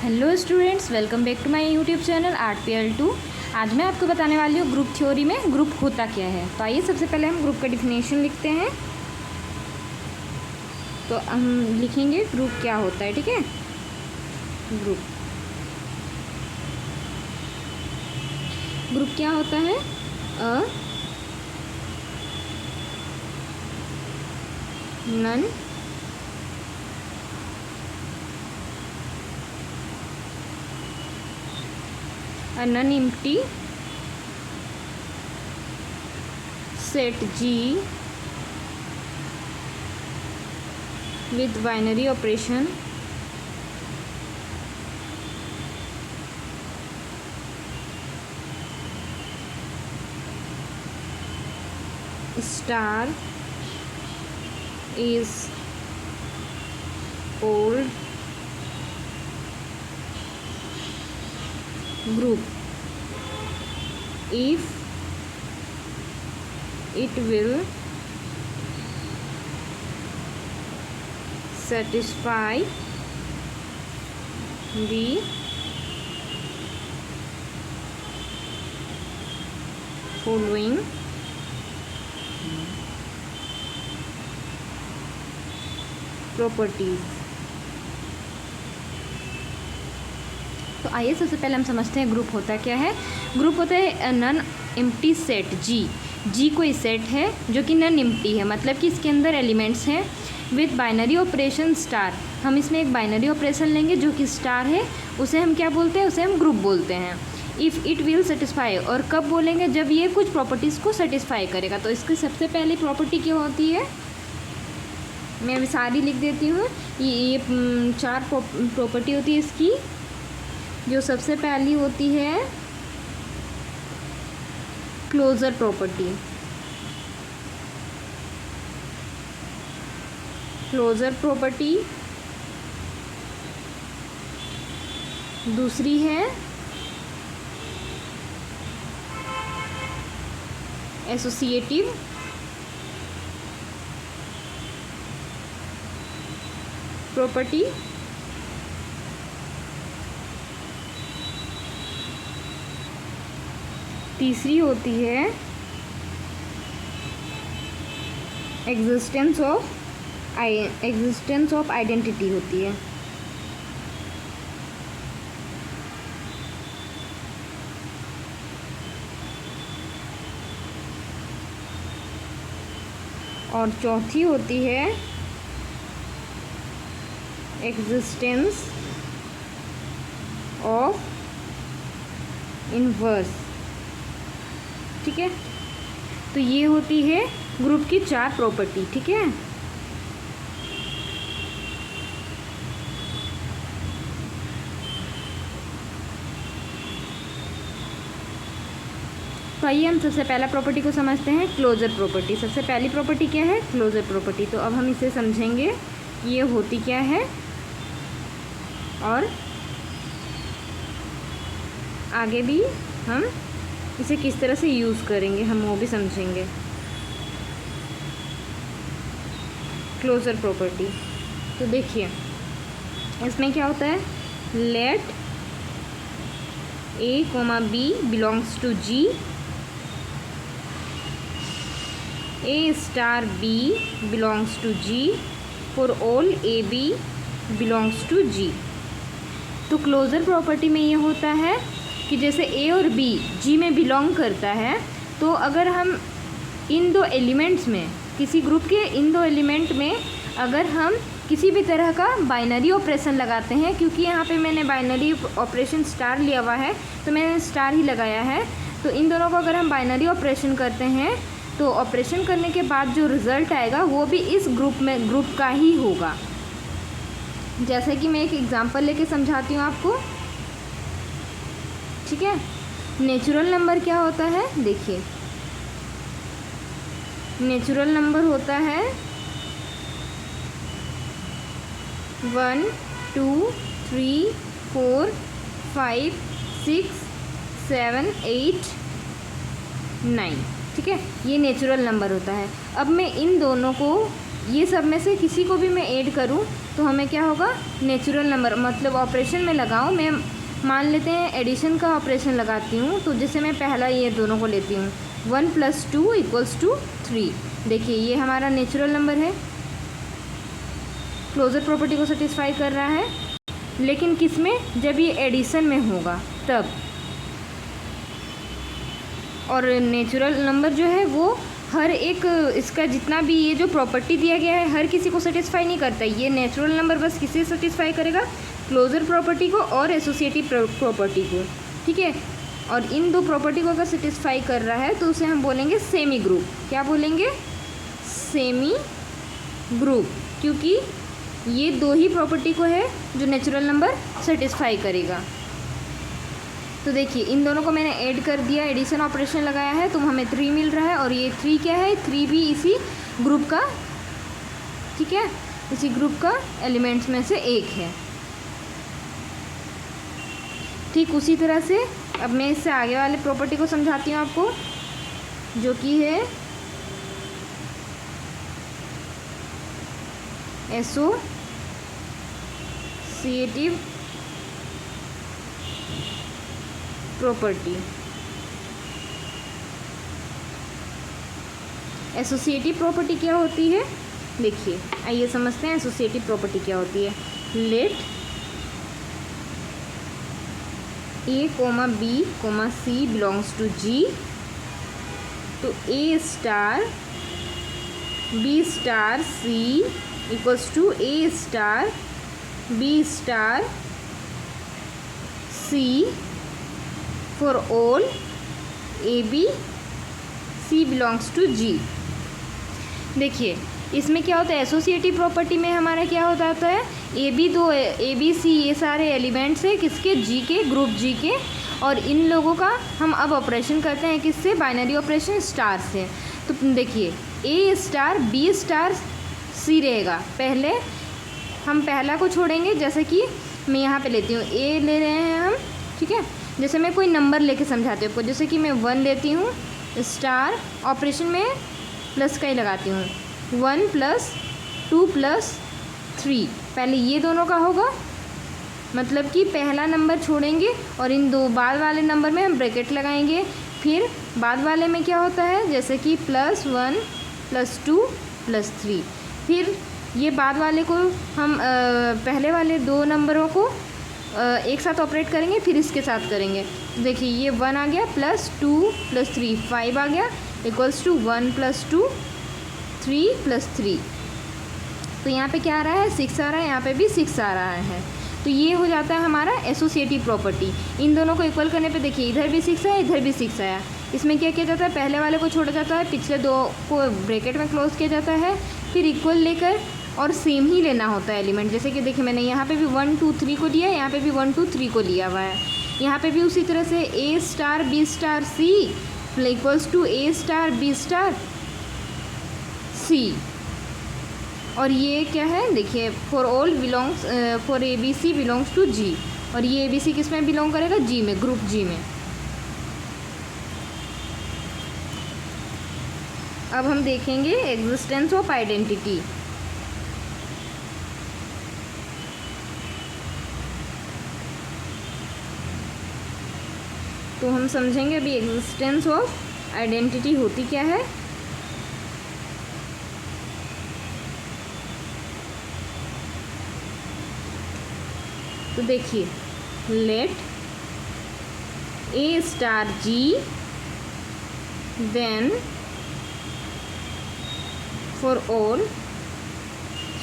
Hello students, welcome back to my YouTube channel ArtPL2। आज मैं आपको बताने वाली हूँ ग्रुप थ्योरी में ग्रुप होता क्या है। तो आइए सबसे पहले हम ग्रुप का डिफिनेशन लिखते हैं। तो हम लिखेंगे ग्रुप क्या होता है। ठीक है, ग्रुप क्या होता है? a non-empty set G with binary operation star is called group if it will satisfy the following properties। तो आइए सबसे पहले हम समझते हैं ग्रुप होता क्या है। ग्रुप होता है नॉन एम्प्टी सेट जी कोई सेट है जो कि नॉन एम्प्टी है, मतलब कि इसके अंदर एलिमेंट्स हैं विद बाइनरी ऑपरेशन स्टार। हम इसमें एक बाइनरी ऑपरेशन लेंगे जो कि स्टार है, उसे हम क्या बोलते हैं? उसे हम ग्रुप बोलते हैं। इफ़ इट विल सेटिस्फाई, और कब बोलेंगे? जब ये कुछ प्रॉपर्टीज़ को सेटिस्फाई करेगा। तो इसकी सबसे पहली प्रॉपर्टी क्या होती है? मैं अभी सारी लिख देती हूँ। ये 4 प्रॉपर्टी होती है इसकी। जो सबसे पहली होती है क्लोजर प्रॉपर्टी। दूसरी है एसोसिएटिव प्रॉपर्टी। तीसरी होती है एग्जिस्टेंस ऑफ आइडेंटिटी होती है। और चौथी होती है एग्जिस्टेंस ऑफ इनवर्स। ठीक है, तो ये होती है ग्रुप की 4 प्रॉपर्टी। ठीक है, तो आइए हम सबसे पहला प्रॉपर्टी को समझते हैं, क्लोजर प्रॉपर्टी। सबसे पहली प्रॉपर्टी क्या है? Closure property. तो अब हम इसे समझेंगे ये होती क्या है और आगे भी हम इसे किस तरह से यूज़ करेंगे हम वो भी समझेंगे। क्लोजर प्रॉपर्टी, तो देखिए इसमें क्या होता है? Let A, B belongs to G, A star B belongs to G for all AB belongs to G। तो क्लोजर प्रॉपर्टी में ये होता है कि जैसे A और B G में बिलोंग करता है, तो अगर हम इन दो एलिमेंट्स में, किसी ग्रुप के इन दो एलिमेंट में अगर हम किसी भी तरह का बाइनरी ऑपरेशन लगाते हैं, क्योंकि यहाँ पे मैंने बाइनरी ऑपरेशन स्टार लिया हुआ है तो मैंने स्टार ही लगाया है, तो इन दोनों को अगर हम बाइनरी ऑपरेशन करते हैं तो ऑपरेशन करने के बाद जो रिज़ल्ट आएगा वो भी इस ग्रुप का ही होगा। जैसे कि मैं एक एग्जांपल लेके समझाती हूँ आपको। ठीक है, नेचुरल नंबर क्या होता है? देखिए नेचुरल नंबर होता है 1 2 3 4 5 6 7 8 9। ठीक है, ये नेचुरल नंबर होता है। अब मैं इन दोनों को, ये सब में से किसी को भी मैं ऐड करूं तो हमें क्या होगा, नेचुरल नंबर, मतलब ऑपरेशन में लगाऊँ मैं, मान लेते हैं एडिशन का ऑपरेशन लगाती हूँ, तो जैसे मैं पहला ये दोनों को लेती हूँ, 1 + 2 = 3। देखिए ये हमारा नेचुरल नंबर है, क्लोजर प्रॉपर्टी को सेटिस्फाई कर रहा है। लेकिन किस में, जब ये एडिशन में होगा तब। और नेचुरल नंबर जो है वो हर एक, इसका जितना भी ये जो प्रॉपर्टी दिया गया है हर किसी को सेटिस्फाई नहीं करता। ये नेचुरल नंबर बस किसे सेटिस्फाई करेगा, क्लोजर प्रॉपर्टी को और एसोसिएटिव प्रॉपर्टी को, ठीक है। और इन दो प्रॉपर्टी को अगर सेटिस्फाई कर रहा है तो उसे हम बोलेंगे सेमी ग्रुप। क्या बोलेंगे, सेमी ग्रुप, क्योंकि ये दो ही प्रॉपर्टी को है जो नेचुरल नंबर सेटिस्फाई करेगा। तो देखिए इन दोनों को मैंने ऐड कर दिया, एडिशन ऑपरेशन लगाया है, तो हमें 3 मिल रहा है। और ये 3 क्या है, 3 भी इसी ग्रुप का, ठीक है, इसी ग्रुप का एलिमेंट्स में से एक है। ठीक उसी तरह से अब मैं इससे आगे वाले प्रॉपर्टी को समझाती हूँ आपको, जो कि है एसोसिएटिव प्रॉपर्टी। एसोसिएटिव प्रॉपर्टी क्या होती है, देखिए आइए समझते हैं एसोसिएटिव प्रॉपर्टी क्या होती है। Let A, B, C belongs to G, तो A star B star C equals to A star B star C for all A, B, C belongs to G। देखिए इसमें क्या होता है, एसोसिएटिव प्रॉपर्टी में हमारा क्या हो जाता है, ए बी सी ये सारे एलिमेंट्स है किसके, जी के, ग्रुप जी के। और इन लोगों का हम अब ऑपरेशन करते हैं किससे, बाइनरी ऑपरेशन स्टार से। तो देखिए ए स्टार बी स्टार सी रहेगा, पहले हम पहला को छोड़ेंगे, जैसे कि मैं यहाँ पे लेती हूँ, ए ले रहे हैं हम, ठीक है। जैसे मैं कोई नंबर लेके समझाती हूँ आपको, जैसे कि मैं 1 लेती हूँ, स्टार ऑपरेशन में प्लस का ही लगाती हूँ, 1 + 2 + 3, पहले ये दोनों का होगा, मतलब कि पहला नंबर छोड़ेंगे और इन दो बाद वाले नंबर में हम ब्रैकेट लगाएंगे। फिर बाद वाले में क्या होता है, जैसे कि +1 + 2 + 3, फिर ये बाद वाले को हम पहले वाले दो नंबरों को एक साथ ऑपरेट करेंगे, फिर इसके साथ करेंगे। देखिए ये 1 आ गया, +2 + 3 5 आ गया, = 1 + 2 3 + 3, तो यहाँ पे क्या आ रहा है, 6 आ रहा है, यहाँ पे भी 6 आ रहा है। तो ये हो जाता है हमारा एसोसिएटिव प्रॉपर्टी। इन दोनों को इक्वल करने पे देखिए इधर भी 6 आया, इधर भी 6 आया। इसमें क्या किया जाता है, पहले वाले को छोड़ा जाता है, पिछले दो को ब्रैकेट में क्लोज किया जाता है, फिर इक्वल लेकर और सेम ही लेना होता है एलिमेंट। जैसे कि देखिए मैंने यहाँ पे भी 1 2 3 को लिया, यहाँ पे भी 1 2 3 को लिया हुआ है। यहाँ पे भी उसी तरह से A star B star C equals to A star B star C। और ये क्या है, देखिए for all belongs for ABC belongs to G, और ये ABC किस में बिलोंग करेगा, G में, ग्रुप G में। अब हम देखेंगे एग्जिस्टेंस ऑफ आइडेंटिटी। तो हम समझेंगे अभी एग्जिस्टेंस ऑफ आइडेंटिटी होती क्या है। तो देखिए let A star G then for all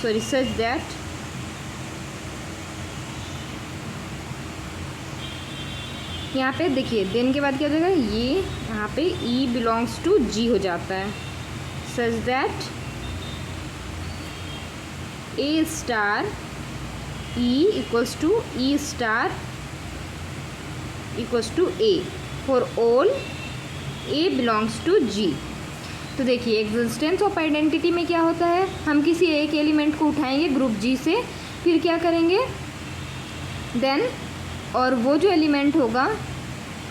such that यहाँ पे देखिए देन के बाद क्या हो जाएगा, ये यहाँ पे E बिलोंग्स टू G हो जाता है, such that A star E equals to E star equals to A for all A belongs to G। तो देखिए एग्जिस्टेंस ऑफ आइडेंटिटी में क्या होता है, हम किसी एक एलिमेंट को उठाएंगे ग्रुप G से, फिर क्या करेंगे देन, और वो जो एलिमेंट होगा,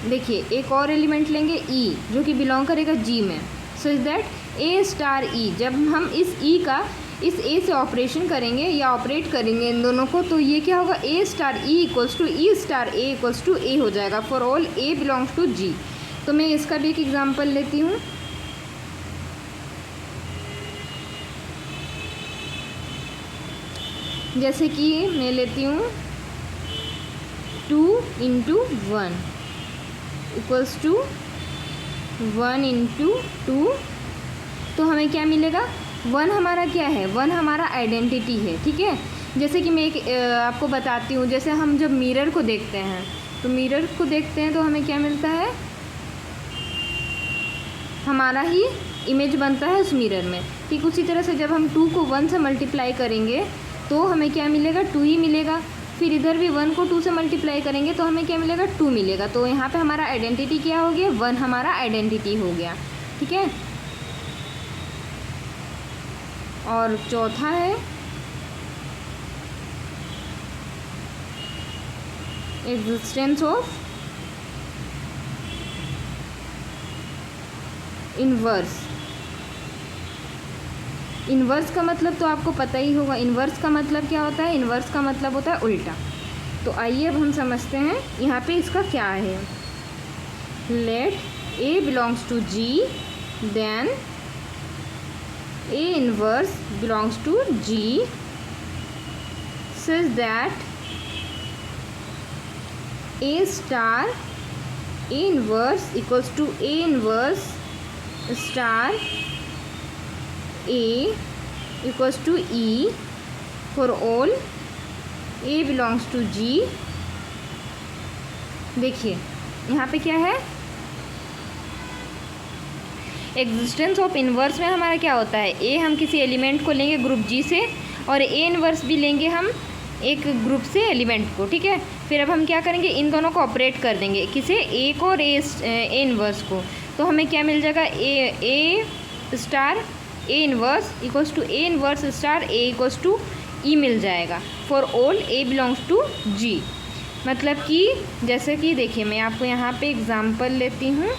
देखिए एक और एलिमेंट लेंगे E जो कि बिलोंग करेगा G में, सच दैट A स्टार E, जब हम इस E का इस ए से ऑपरेशन करेंगे या ऑपरेट करेंगे इन दोनों को, तो ये क्या होगा, a star e equals to e star a equals to a हो जाएगा for all a belongs to G. तो मैं इसका भी एक एग्जांपल लेती हूँ। जैसे कि मैं लेती हूँ 2 इंटू 1 इक्वल्स टू 1 इंटू 2, तो हमें क्या मिलेगा, 1 हमारा क्या है, 1 हमारा आइडेंटिटी है, ठीक है। जैसे कि मैं एक आपको बताती हूँ, जैसे हम जब मिरर को देखते हैं तो मिरर को देखते हैं तो हमें क्या मिलता है, हमारा ही इमेज बनता है उस मिरर में। ठीक उसी तरह से जब हम 2 को 1 से मल्टीप्लाई करेंगे तो हमें क्या मिलेगा, 2 ही मिलेगा। फिर इधर भी 1 को 2 से मल्टीप्लाई करेंगे तो हमें क्या मिलेगा, 2 मिलेगा। तो यहाँ पे हमारा आइडेंटिटी क्या हो गया, 1 हमारा आइडेंटिटी हो गया, ठीक है। और चौथा है एग्जिस्टेंस ऑफ इनवर्स। इन्वर्स का मतलब तो आपको पता ही होगा, इन्वर्स का मतलब क्या होता है, इन्वर्स का मतलब होता है उल्टा। तो आइए अब हम समझते हैं यहाँ पे इसका क्या है। Let A belongs to G then A inverse belongs to G such that A star A inverse equals to A inverse star A equals to E for all A belongs to G। देखिए यहाँ पे क्या है, existence of inverse में हमारा क्या होता है, ए हम किसी एलिमेंट को लेंगे ग्रुप जी से और ए इन्वर्स भी लेंगे हम एक ग्रुप से एलिमेंट को, ठीक है। फिर अब हम क्या करेंगे, इन दोनों को ऑपरेट कर देंगे, किसे, ए को और ए इन्वर्स को। तो हमें क्या मिल जाएगा, a star A inverse equals to A inverse star a equals to e मिल जाएगा for all a belongs to G. मतलब कि जैसे कि देखिए मैं आपको यहाँ पे एग्जांपल लेती हूँ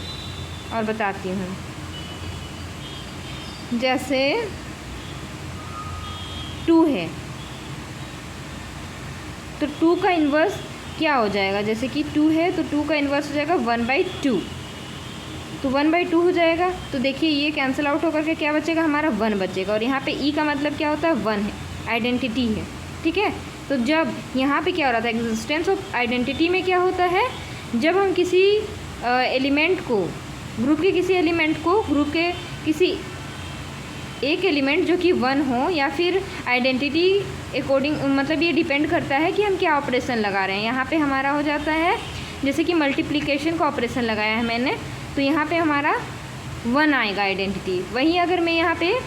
और बताती हूँ। जैसे 2 है तो 2 का इन्वर्स क्या हो जाएगा, जैसे कि 2 है तो 2 का इन्वर्स हो जाएगा 1/2, तो 1/2 हो जाएगा। तो देखिए ये कैंसिल आउट होकर के क्या बचेगा, हमारा 1 बचेगा। और यहाँ पे ई का मतलब क्या होता है, 1 है, आइडेंटिटी है, ठीक है। तो जब यहाँ पे क्या हो रहा था, एग्जिस्टेंस ऑफ आइडेंटिटी में क्या होता है, जब हम किसी एलिमेंट को, ग्रुप के किसी एलिमेंट को, ग्रुप के किसी एक एलिमेंट जो कि 1 हो या फिर आइडेंटिटी अकॉर्डिंग, मतलब ये डिपेंड करता है कि हम क्या ऑपरेशन लगा रहे हैं। यहाँ पे हमारा हो जाता है जैसे कि मल्टीप्लिकेशन का ऑपरेशन लगाया है मैंने, तो यहाँ पे हमारा 1 आएगा आइडेंटिटी। वहीं अगर मैं यहाँ पे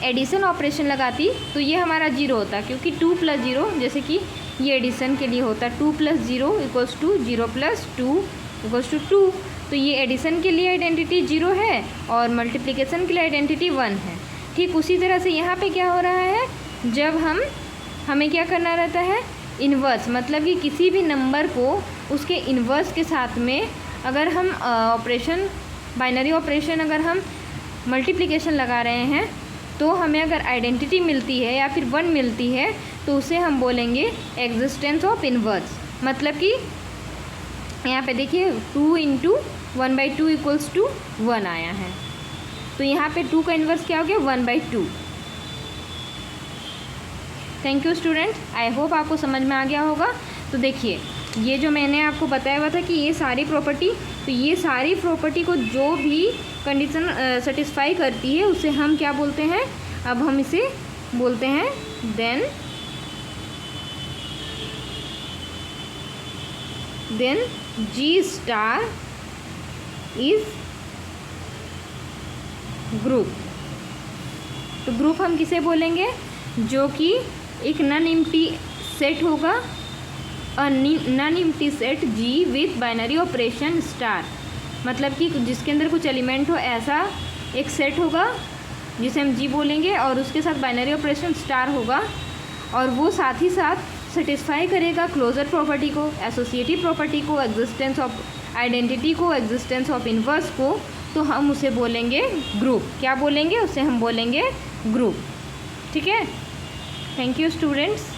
एडिशन ऑपरेशन लगाती तो ये हमारा 0 होता, क्योंकि 2 + 0, जैसे कि ये एडिशन के लिए होता है, 2 + 0 इक्वल्स टू 0 + 2 इक्वल्स टू 2। तो ये एडिशन के लिए आइडेंटिटी 0 है और मल्टीप्लिकेशन के लिए आइडेंटिटी 1 है। ठीक उसी तरह से यहाँ पे क्या हो रहा है, जब हमें क्या करना रहता है, इन्वर्स, मतलब कि किसी भी नंबर को उसके इन्वर्स के साथ में अगर हम ऑपरेशन, बाइनरी ऑपरेशन, अगर हम मल्टीप्लिकेशन लगा रहे हैं तो हमें अगर आइडेंटिटी मिलती है या फिर 1 मिलती है तो उसे हम बोलेंगे एग्जिस्टेंस ऑफ इन्वर्स। मतलब कि यहाँ पे देखिए 2 इंटू 1/2 इक्वल्स टू 1 आया है, तो यहाँ पे 2 का इन्वर्स क्या हो गया, 1/2। Thank you student, I hope आपको समझ में आ गया होगा। तो देखिए ये जो मैंने आपको बताया हुआ था कि ये सारी प्रॉपर्टी, तो ये सारी प्रॉपर्टी को जो भी कंडीशन सेटिस्फाई करती है उसे हम क्या बोलते हैं, अब हम इसे बोलते हैं then G star is group. तो ग्रुप हम किसे बोलेंगे, जो कि एक नॉन एम्प्टी सेट होगा, non empty set G with binary operation star. मतलब कि जिसके अंदर कुछ एलिमेंट हो, ऐसा एक सेट होगा जिसे हम जी बोलेंगे और उसके साथ बाइनरी ऑपरेशन स्टार होगा, और वो साथ ही साथ सेटिस्फाई करेगा क्लोजर प्रॉपर्टी को, एसोसिएटिव प्रॉपर्टी को, एग्जिस्टेंस ऑफ आइडेंटिटी को, एग्जिस्टेंस ऑफ इन्वर्स को। तो हम उसे बोलेंगे ग्रुप। क्या बोलेंगे, उसे हम बोलेंगे ग्रुप। ठीक है। Thank you students.